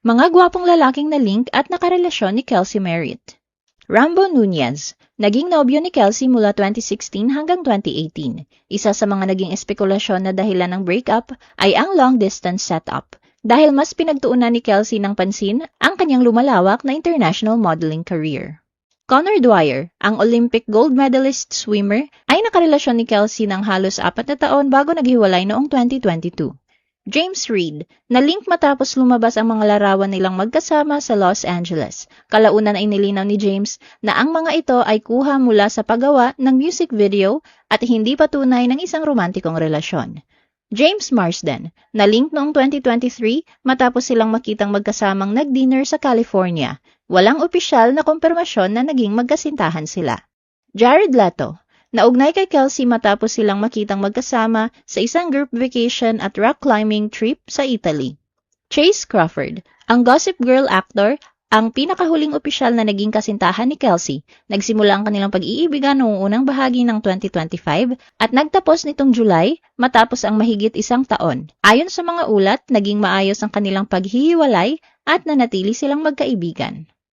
Mga gwapong lalaking na link at nakarelasyon ni Kelsey Merritt. Rambo Nunez, naging nobyo ni Kelsey mula 2016 hanggang 2018. Isa sa mga naging espekulasyon na dahilan ng breakup ay ang long-distance setup, dahil mas pinagtuunan ni Kelsey ng pansin ang kanyang lumalawak na international modeling career. Connor Dwyer, ang Olympic gold medalist swimmer, ay nakarelasyon ni Kelsey ng halos 4 na taon bago naghiwalay noong 2022. James Reid, na-link matapos lumabas ang mga larawan nilang magkasama sa Los Angeles. Kalaunan ay nilinaw ni James na ang mga ito ay kuha mula sa paggawa ng music video at hindi patunay ng isang romantikong relasyon. James Marsden, na-link noong 2023 matapos silang makitang magkasamang nag-dinner sa California. Walang opisyal na kumpirmasyon na naging magkasintahan sila. Jared Leto, naugnay kay Kelsey matapos silang makitang magkasama sa isang group vacation at rock climbing trip sa Italy. Chase Crawford, ang Gossip Girl actor, ang pinakahuling opisyal na naging kasintahan ni Kelsey. Nagsimula ang kanilang pag-iibigan noong unang bahagi ng 2025 at nagtapos nitong July matapos ang mahigit 1 taon. Ayon sa mga ulat, naging maayos ang kanilang paghihiwalay at nanatili silang magkaibigan.